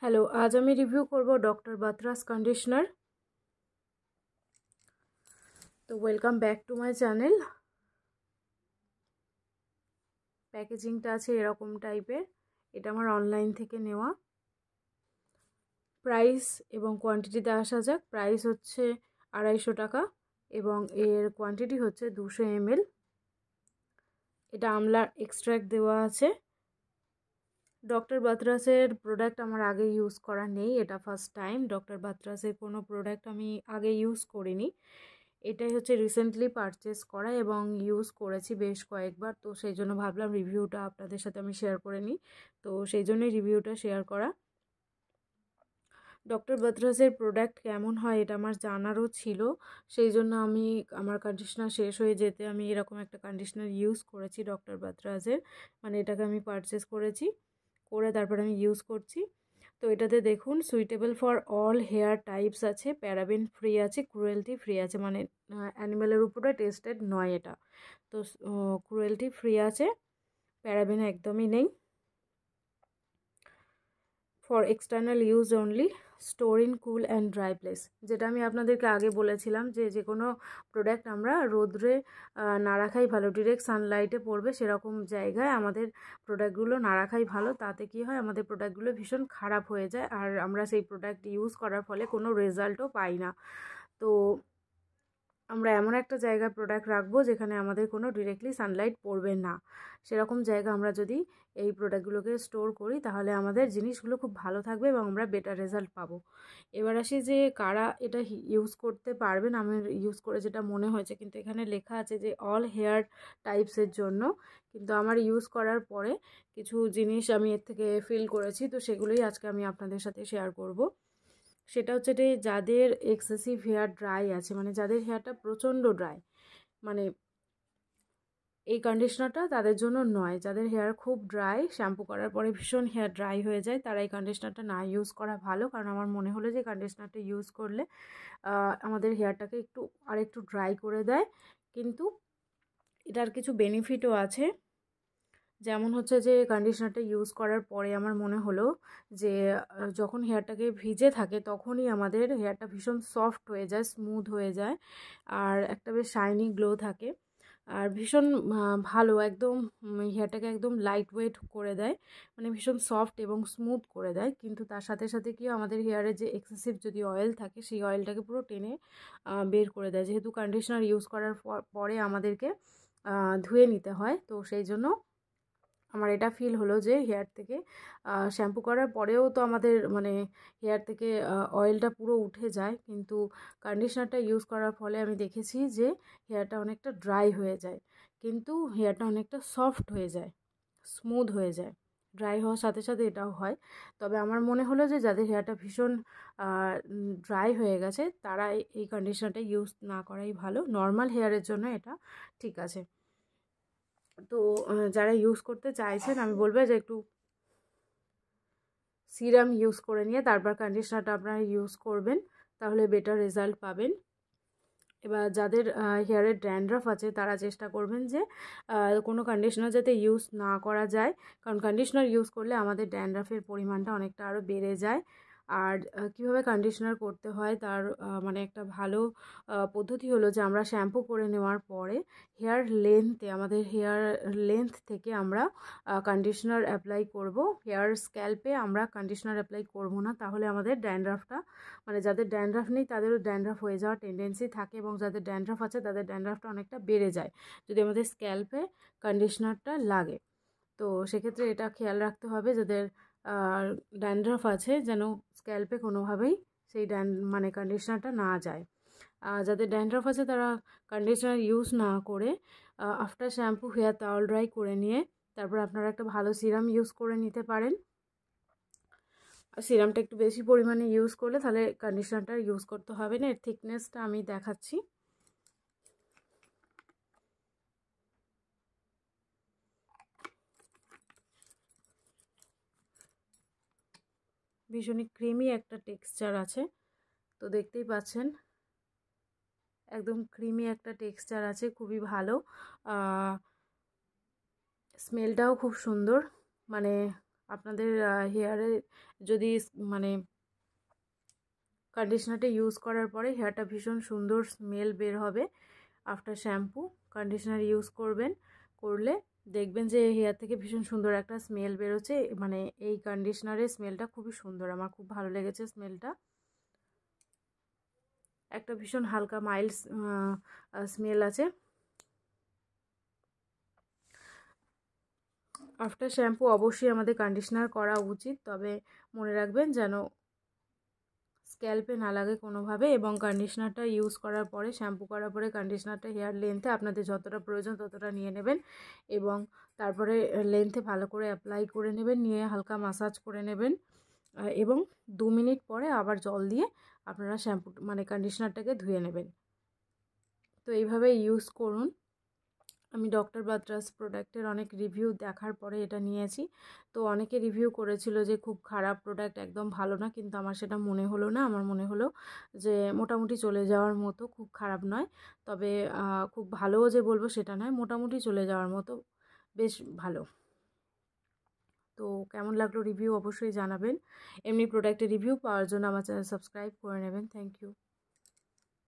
Hello, আজ আমি review করব ডক্টর বাত্রাস কন্ডিশনার। তো welcome back to my channel. প্যাকেজিংটা আছে এরকম টাইপের। এটা আমার অনলাইন থেকে নেওয়া। প্রাইস এবং কোয়ান্টিটিতে আসা যাক। প্রাইস হচ্ছে 250 টাকা এবং এর কোয়ান্টিটি হচ্ছে 200 ml। এটা আমলার এক্সট্র্যাক্ট দেওয়া আছে। ডক্টর বাত্রাসের প্রোডাক্ট আমার আগে ইউজ করা নেই, এটা ফার্স্ট টাইম। ডক্টর বাত্রাসের কোনো প্রোডাক্ট আমি আগে ইউজ করিনি। এটাই হচ্ছে রিসেন্টলি পারচেস করা এবং ইউজ করেছি বেশ কয়েকবার। তো সেই জন্য ভাবলাম রিভিউটা আপনাদের সাথে আমি শেয়ার করে নিই। তো সেই জন্যই রিভিউটা শেয়ার করা। ডক্টর বাত্রাসের প্রোডাক্ট কেমন হয় এটা আমার জানারও ছিল। সেই জন্য আমি আমার কন্ডিশনার শেষ হয়ে যেতে আমি এরকম একটা কন্ডিশনার ইউজ করেছি ডক্টর বাত্রাসের। মানে এটাকে আমি পারচেস করেছি, করে তারপর আমি ইউজ করছি। তো এটাতে দেখুন suitable for all hair types আছে, প্যারাবেন ফ্রি আছে, ক্রুয়েলটি ফ্রি আছে, মানে অ্যানিমেলের উপরে টেস্টেড নয় এটা। তো ক্রুয়েলটি ফ্রি আছে, প্যারাবেন একদমই নেই। For external use only, store in cool and dry place. যেটা আমি আপনাদেরকে আগে বলেছিলাম যে যে কোনো প্রোডাক্ট আমরা রোদ্রে না রাখাই ভালো, ডিরেক্ট সানলাইটে পড়বে সেরকম জায়গায় আমাদের প্রোডাক্টগুলো না রাখাই ভালো। তাতে কি হয়, আমাদের প্রোডাক্টগুলো ভীষণ খারাপ হয়ে যায় আর আমরা সেই প্রোডাক্ট ইউজ করার ফলে কোনো রেজাল্টও পাই না। তো আমরা এমন একটা জায়গায় প্রোডাক্ট রাখবো যেখানে আমাদের কোনো ডিরেক্টলি সানলাইট পড়বে না, সেরকম জায়গা আমরা যদি এই প্রোডাক্টগুলোকে স্টোর করি তাহলে আমাদের জিনিসগুলো খুব ভালো থাকবে এবং আমরা বেটার রেজাল্ট পাবো। এবার আসি যে কারা এটা ইউজ করতে পারবেন। আমি ইউজ করে যেটা মনে হয়েছে, কিন্তু এখানে লেখা আছে যে অল হেয়ার টাইপসের জন্য, কিন্তু আমার ইউজ করার পরে কিছু জিনিস আমি এর থেকে ফিল করেছি, তো সেগুলোই আজকে আমি আপনাদের সাথে শেয়ার করব। সেটা হচ্ছে যে যাদের এক্সেসিভ হেয়ার ড্রাই আছে, মানে যাদের হেয়ারটা প্রচণ্ড ড্রাই, মানে এই কন্ডিশনারটা তাদের জন্য নয়। যাদের হেয়ার খুব ড্রাই, শ্যাম্পু করার পরে ভীষণ হেয়ার ড্রাই হয়ে যায়, তারা এই কন্ডিশনারটা না ইউজ করা ভালো। কারণ আমার মনে হলো যে কন্ডিশনারটা ইউজ করলে আমাদের হেয়ারটাকে আরেকটু ড্রাই করে দেয়, কিন্তু এটার কিছু বেনিফিটও আছে। যেমন হচ্ছে যে কন্ডিশনারটা ইউজ করার পরে আমার মনে হলো যে যখন হেয়ারটাকে ভিজে থাকে তখনই আমাদের হেয়ারটা ভীষণ সফট হয়ে যায়, স্মুথ হয়ে যায়, আর একটা বেশ শাইনি গ্লো থাকে, আর ভীষণ ভালো, একদম হেয়ারটাকে একদম লাইট ওয়েট করে দেয়, মানে ভীষণ সফট এবং স্মুথ করে দেয়। কিন্তু তার সাথে সাথে কি আমাদের হেয়ারে যে এক্সেসিভ যদি অয়েল থাকে সেই অয়েলটাকে পুরো টেনে বের করে দেয়। যেহেতু কন্ডিশনার ইউজ করার পরে আমাদেরকে ধুয়ে নিতে হয়, তো সেই জন্য আমার এটা ফিল হলো যে হেয়ার থেকে শ্যাম্পু করার পরেও তো আমাদের মানে হেয়ার থেকে অয়েলটা পুরো উঠে যায়, কিন্তু কন্ডিশনারটা ইউজ করার ফলে আমি দেখেছি যে হেয়ারটা অনেকটা ড্রাই হয়ে যায়, কিন্তু হেয়ারটা অনেকটা সফট হয়ে যায়, স্মুথ হয়ে যায়। ড্রাই হওয়ার সাথে সাথে এটাও হয়। তবে আমার মনে হলো যে যাদের হেয়ারটা ভীষণ ড্রাই হয়ে গেছে তারা এই কন্ডিশনারটা ইউজ না করাই ভালো। নর্মাল হেয়ারের জন্য এটা ঠিক আছে। তো যারা ইউজ করতে চাইছেন আমি বলবো যে একটু সিরাম ইউজ করে নিয়ে তারপর কন্ডিশনারটা আপনারা ইউজ করবেন, তাহলে বেটার রেজাল্ট পাবেন। এবার যাদের হেয়ারের ড্যান্ড্রাফ আছে তারা চেষ্টা করবেন যে কোনো কন্ডিশনার যাতে ইউজ না করা যায়, কারণ কন্ডিশনার ইউজ করলে আমাদের ড্যান্ড্রাফের পরিমাণটা অনেকটা আরও বেড়ে যায়। আর কীভাবে কন্ডিশনার করতে হয় তার মানে একটা ভালো পদ্ধতি হলো যে আমরা শ্যাম্পু করে নেওয়ার পরে আমাদের হেয়ার লেন্থ থেকে আমরা কন্ডিশনার অ্যাপ্লাই করব। হেয়ার স্ক্যাল্পে আমরা কন্ডিশনার অ্যাপ্লাই করব না, তাহলে আমাদের ড্যান্ড্রাফটা, মানে যাদের ড্যান্ড্রাফ নেই তাদেরও ড্যান্ড্রাফ হয়ে যাওয়ার টেন্ডেন্সি থাকে, এবং যাদের ড্যান্ড্রাফ আছে তাদের ড্যান্ড্রাফটা অনেকটা বেড়ে যায় যদি আমাদের স্ক্যাল্পে কন্ডিশনারটা লাগে। তো সেক্ষেত্রে এটা খেয়াল রাখতে হবে যাদের ড্যান্ড্রাফ আছে যেন স্ক্যাল্পে কোনোভাবেই সেই মানে কন্ডিশনারটা না যায়। যাদের ড্যান্ড্রাফ আছে তারা কন্ডিশনার ইউজ না করে after shampoo hair towel dry করে নিয়ে তারপর আপনারা একটা ভালো সিরাম ইউজ করে নিতে পারেন। সিরামটা একটু বেশি পরিমাণে ইউজ করলে তাহলে কন্ডিশনারটা ইউজ করতে হবে না। এর থিকনেসটা আমি দেখাচ্ছি। ভীষণই ক্রিমি একটা টেক্সচার আছে, তো দেখতেই পাচ্ছেন একদম ক্রিমি একটা টেক্সচার আছে, খুবই ভালো। স্মেলটাও খুব সুন্দর, মানে আপনাদের হেয়ারে যদি মানে কন্ডিশনারটা ইউজ করার পরে হেয়ারটা ভীষণ সুন্দর স্মেল বের হবে। আফটার শ্যাম্পু কন্ডিশনার ইউজ করলে দেখবেন যে হেয়ার থেকে ভীষণ সুন্দর একটা স্মেল বেরোচ্ছে। মানে এই কন্ডিশনারের স্মেলটা খুবই সুন্দর, আমার খুব ভালো লেগেছে স্মেলটা। একটা ভীষণ হালকা মাইল্ড স্মেল আছে। আফটার শ্যাম্পু অবশ্যই আমাদের কন্ডিশনার করা উচিত, তবে মনে রাখবেন যেন স্ক্যাল্পে না লাগে কোনোভাবে। এবং কন্ডিশনারটা ইউজ করার পরে, শ্যাম্পু করার পরে কন্ডিশনারটা হেয়ার লেন্থে আপনাদের যতটা প্রয়োজন ততটা নিয়ে নেবেন এবং তারপরে লেন্থে ভালো করে অ্যাপ্লাই করে নেবেন, নিয়ে হালকা মাসাজ করে নেবেন এবং 2 মিনিট পরে আবার জল দিয়ে আপনারা শ্যাম্পু মানে কন্ডিশনারটাকে ধুয়ে নেবেন। তো এইভাবে ইউজ করুন। আমি ডক্টর বাত্রাস প্রোডাক্টের অনেক রিভিউ দেখার পরে এটা নিয়েছি। তো অনেকে রিভিউ করেছিল যে খুব খারাপ প্রোডাক্ট, একদম ভালো না, কিন্তু আমার সেটা মনে হলো না। আমার মনে হলো যে মোটামুটি চলে যাওয়ার মতো, খুব খারাপ নয়। তবে খুব ভালোও যে বলবো সেটা নয়, মোটামুটি চলে যাওয়ার মতো, বেশ ভালো। তো কেমন লাগলো রিভিউ অবশ্যই জানাবেন। এমনি প্রোডাক্টের রিভিউ পাওয়ার জন্য আমার চ্যানেল সাবস্ক্রাইব করে নেবেন। Thank you.